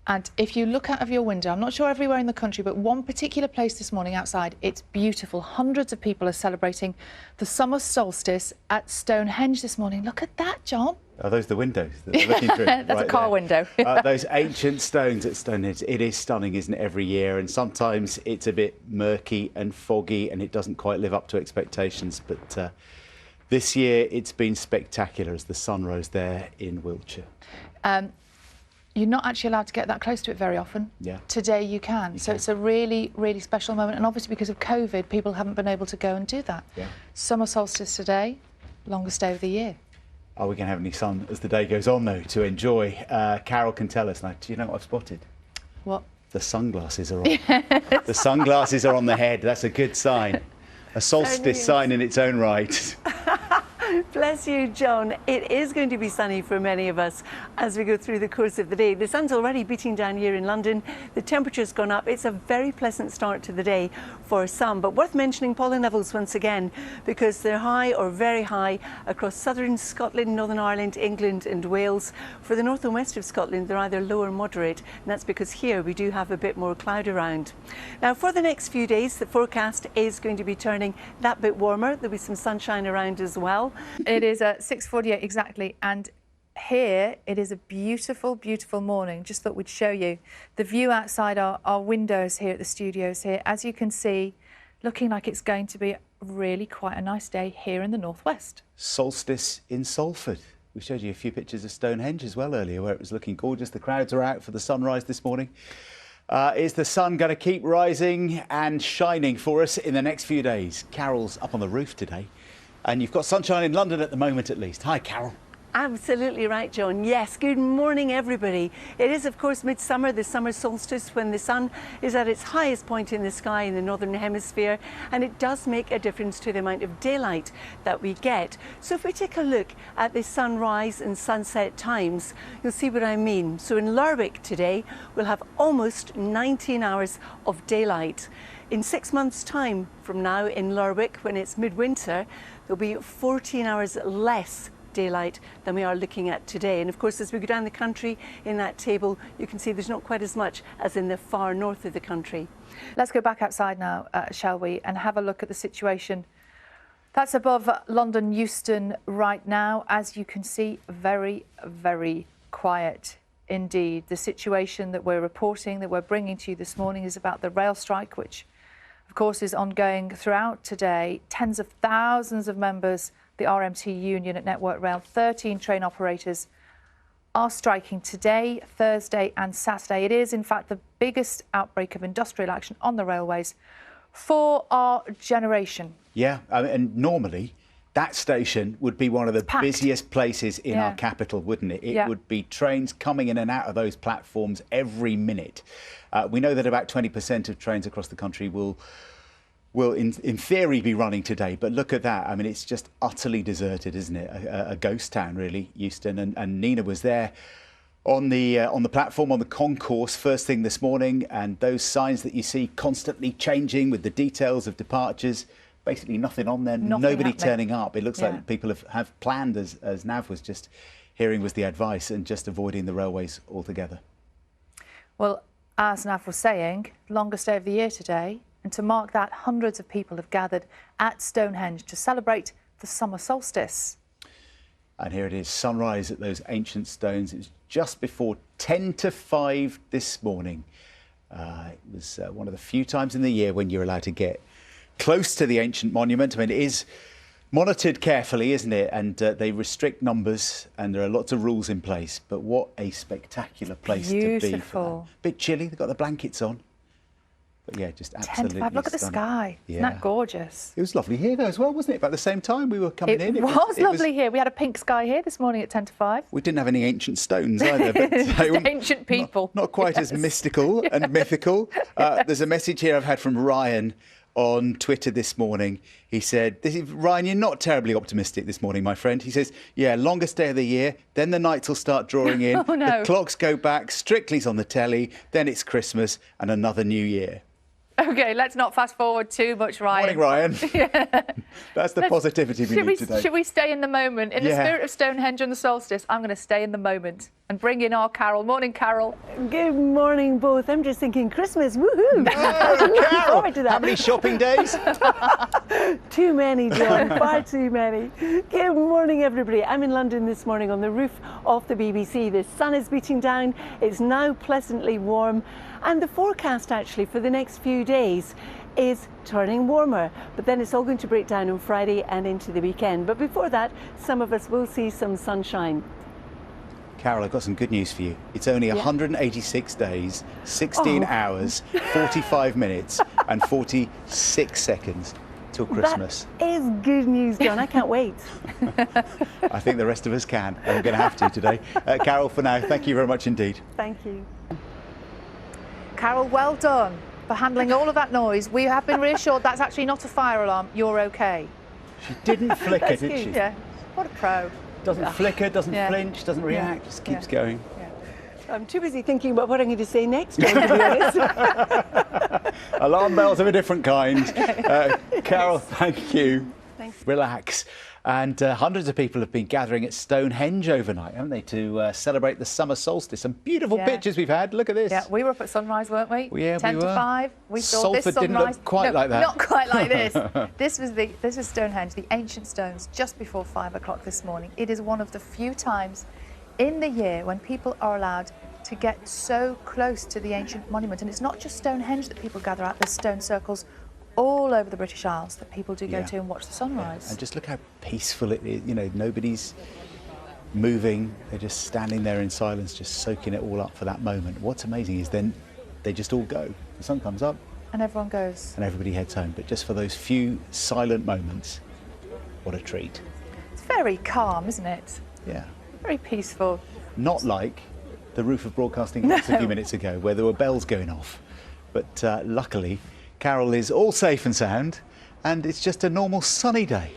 And if you look out of your window, I'm not sure everywhere in the country, but one particular place this morning outside, it's beautiful. Hundreds of people are celebrating the summer solstice at Stonehenge this morning. Look at that, John. Are those the windows that they're looking through? That's right a car window. Those ancient stones at Stonehenge, it is stunning, isn't it, every year? And sometimes it's a bit murky and foggy and it doesn't quite live up to expectations. But this year it's been spectacular as the sun rose there in Wiltshire. You're not actually allowed to get that close to it very often. Yeah. Today you can. So it's a really, really special moment. And obviously because of COVID, people haven't been able to go and do that. Yeah. Summer solstice today, longest day of the year. Are we going to have any sun as the day goes on, though, to enjoy? Carol can tell us. Now, do you know what I've spotted? What? The sunglasses are on. Yes. The sunglasses are on the head. That's a good sign. A solstice sign in its own right. Bless you, John. It is going to be sunny for many of us as we go through the course of the day. The sun's already beating down here in London. The temperature's gone up. It's a very pleasant start to the day for some, but worth mentioning pollen levels once again because they're high or very high across southern Scotland, Northern Ireland, England and Wales. For the north and west of Scotland, they're either low or moderate, and that's because here we do have a bit more cloud around. Now, for the next few days, the forecast is going to be turning that bit warmer. There'll be some sunshine around as well. It is at 6:48 exactly, and here it is a beautiful, beautiful morning. Just thought we'd show you the view outside our windows here at the studios here. As you can see, looking like it's going to be really quite a nice day here in the northwest. Solstice in Salford. We showed you a few pictures of Stonehenge as well earlier, where it was looking gorgeous. The crowds are out for the sunrise this morning. Is the sun going to keep rising and shining for us in the next few days? Carol's up on the roof today. And you've got sunshine in London at the moment, at least. Hi, Carol. Absolutely right, John. Yes, good morning, everybody. It is, of course, midsummer, the summer solstice, when the sun is at its highest point in the sky in the northern hemisphere, and it does make a difference to the amount of daylight that we get. So if we take a look at the sunrise and sunset times, you'll see what I mean. So in Lerwick today, we'll have almost 19 hours of daylight. In 6 months' time from now in Lerwick, when it's midwinter, there'll be 14 hours less daylight than we are looking at today. And of course, as we go down the country in that table, you can see there's not quite as much as in the far north of the country. Let's go back outside now, shall we, and have a look at the situation that's above London Euston right now. As you can see, very, very quiet indeed. The situation that we're reporting, that we're bringing to you this morning, is about the rail strike, which of course is ongoing throughout today. Tens of thousands of members, the RMT union at Network Rail, 13 train operators are striking today, Thursday and Saturday. It is in fact the biggest outbreak of industrial action on the railways for our generation. Yeah, and normally that station would be one of the busiest places in our capital, wouldn't it? It would be trains coming in and out of those platforms every minute. We know that about 20% of trains across the country will in theory be running today, but look at that. I mean, it's just utterly deserted, isn't it? A ghost town, really, Euston. And Nina was there on the platform, on the concourse, first thing this morning, and those signs that you see constantly changing with the details of departures. Basically nothing on there, nobody turning up. It looks like people have planned, as Nav was just hearing was the advice, and just avoiding the railways altogether. Well, as Nav was saying, longest day of the year today, and to mark that, hundreds of people have gathered at Stonehenge to celebrate the summer solstice. And here it is, sunrise at those ancient stones. It was just before 10 to 5 this morning. It was one of the few times in the year when you're allowed to get close to the ancient monument. I mean, it is monitored carefully, isn't it? And they restrict numbers, and there are lots of rules in place. But what a spectacular place to be. Beautiful. Bit chilly, they've got the blankets on. But yeah, just absolutely 10 to 5. Look at the sky. Isn't that gorgeous? It was lovely here though as well, wasn't it? About the same time we were coming in. It was lovely here. We had a pink sky here this morning at 10 to 5. We didn't have any ancient stones either. But ancient people. Not quite as mystical and mythical. There's a message here I've had from Ryan on Twitter this morning. He said, Ryan, you're not terribly optimistic this morning, my friend. He says, yeah, longest day of the year, then the nights will start drawing in, oh, no. The clocks go back, Strictly's on the telly, then it's Christmas and another new year. OK, let's not fast forward too much, Ryan. Morning, Ryan. That's the positivity we need today. Should we stay in the moment? In the spirit of Stonehenge and the solstice, I'm going to stay in the moment. and bring in our Carol. Morning, Carol. Good morning, both. I'm just thinking Christmas, woohoo! Oh, Carol, Forward to that. how many shopping days? Too many, John, far too many. Good morning, everybody. I'm in London this morning on the roof of the BBC. The sun is beating down, it's now pleasantly warm, and the forecast actually for the next few days is turning warmer, but then it's all going to break down on Friday and into the weekend. But before that, some of us will see some sunshine. Carol, I've got some good news for you. It's only 186 days, 16 hours, 45 minutes and 46 seconds till Christmas. That is good news, John. I can't wait. I think the rest of us can. I'm going to have to today. Carol, for now, thank you very much indeed. Thank you. Carol, well done for handling all of that noise. We have been reassured that's actually not a fire alarm. You're okay. She didn't flicker, did she? Yeah. What a pro. Doesn't flicker, doesn't flinch, doesn't react, just keeps going. Yeah. I'm too busy thinking about what I'm going to say next, John, to be honest. Alarm bells of a different kind. Carol, thank you. Thanks. Relax. And hundreds of people have been gathering at Stonehenge overnight, haven't they, to celebrate the summer solstice. Some beautiful pictures we've had. Look at this. Yeah, we were up at sunrise, weren't we? Yeah, 10 we to were. 5. We saw Salford this sunrise. didn't look quite like that. Not quite like this. This was Stonehenge, the ancient stones, just before 5 o'clock this morning. It is one of the few times in the year when people are allowed to get so close to the ancient monument. And it's not just Stonehenge that people gather at. There's stone circles all over the British Isles that people do go to and watch the sunrise. And just look how peaceful it is. You know, nobody's moving. They're just standing there in silence, just soaking it all up for that moment. What's amazing is then they just all go. The sun comes up. And everyone goes. And everybody heads home. But just for those few silent moments, what a treat. It's very calm, isn't it? Yeah. Very peaceful. Not like the roof of Broadcasting House a few minutes ago, where there were bells going off. But luckily, Carol is all safe and sound, and it's just a normal sunny day.